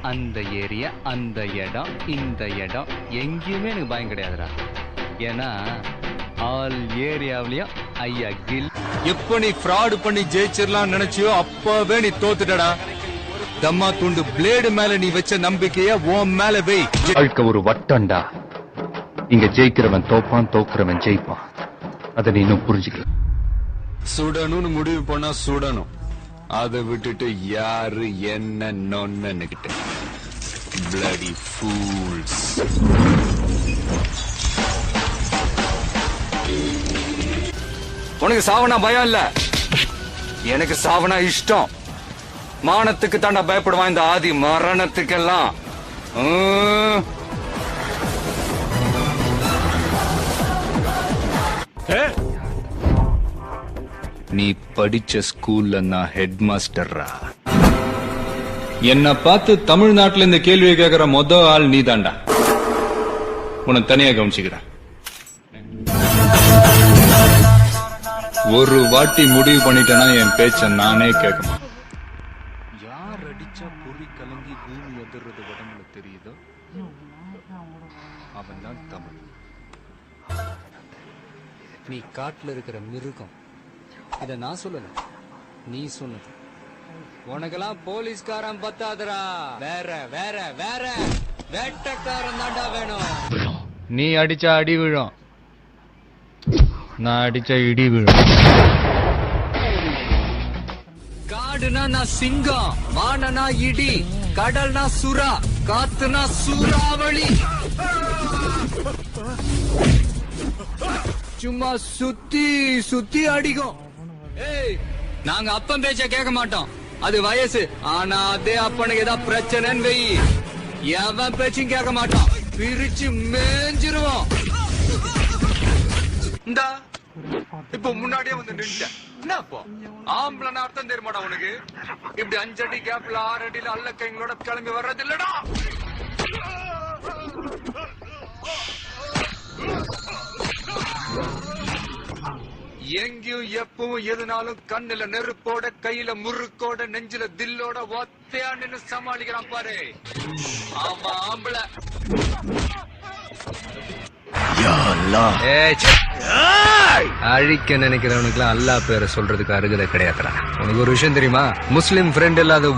அந்த ஏரியா, அந்த இடம், இந்த இடம் எங்கேயுமே எனக்கு பயம் கிடையாதுடா. ஏன்னா ஆல் ஏரியாவிலயும் ஐயா கில். எப்ப நீ ஃப்ராட் பண்ணி ஜெயிச்சிடலாம் நினைச்சியோ அப்பவே நீ தோத்துட்டடா. தம்மா துண்டு பிளேடு மேல நீ வச்ச நம்பிக்கைய உன் மேல வை. வாழ்க்கை ஒரு வட்டம்டா. இங்க ஜெயிக்கிறவன் தோப்பான், தோக்குறவன் ஜெயிப்பான். அதை நீ இன்னும் புரிஞ்சுக்கல. சுடணும்னு முடிவு பண்ணா சுடணும். அதை விட்டுட்டு யாரு என்ன நொன்னுகிட்ட bloody fools. உனக்கு சாவனா பயம் இல்ல, எனக்கு சாவனா இஷ்டம். மானத்துக்கு தாண்டா பயப்படுவான் இந்த ஆதி, மரணத்துக்கெல்லாம். நீ படிச்ச ஸ்கூல்ல நான் ஹெட் மாஸ்டர்ரா. என்ன பார்த்து தமிழ்நாட்டுல இந்த கேள்வியை கேட்கிற மொத ஆள் நீ தாண்டா. உன்னை தனியா கவனிச்சுக்கிற. ஒரு வாட்டி முடிவு பண்ணிட்டேன்னா என் பேச்ச நானே கேட்க மாட்டேன். யார் அடிச்சா பொறி கலங்கி பூமி எதிர்றது உடம்புல தெரியுதோ அவன் தான் தமிழ். நீ காட்டுல இருக்கிற மிருகம். இத நான் சொல்லல, நீ சொன்னது. உனக்கெல்லாம் போலீஸ்காரன் பத்தாதரா, வேற வேற வேற வேட்டக்காரன் தாண்டா வேணும். நீ அடிச்சா அடி விழும், நான் அடிச்சா இடி விழும். காடுனா நான் சிங்கம், வானனா இடி, கடல்னா சுறா, காத்துனா சூறாவளி. சும்மா சுத்தி சுத்தி அடிக்கும். ஏய், நாங்க அப்பன் பேச்ச கேட்க மாட்டோம், அது வயசு. ஆனா அதே அப்பனுக்கு ஏதாவது பிரச்சனைன்னு வை, எவன் பேச்சும் கேட்க மாட்டோம், பிரிச்சு மேஞ்சிருவோம். இந்தா இப்ப முன்னாடியே வந்து நின்னுட்டேன். என்ன அப்போ ஆம்பளை அர்த்தம் தெரியுமாடா உனக்கு? இப்படி 5 அடி கேப்ல 6 அடியில அல்ல கைங்களோட கிளம்பி வர்றது இல்லடா. எங்கேயும் எப்பவும் எதுனாலும் கண்ணுல நெருப்போட, கையில முறுக்கோட, நெஞ்சில தில்லோட ஒத்தையா நின்னு சமாளிக்கிறான் பாரு. ஆமா ஆம்பளை. அழிக்க நினைக்கிறவனுக்கு எல்லாம் அல்லா பேரை சொல்றதுக்கு அருகதை கிடையாதுடா. உனக்கு ஒரு விஷயம் தெரியுமா? முஸ்லிம் ஃப்ரெண்ட் இல்லாத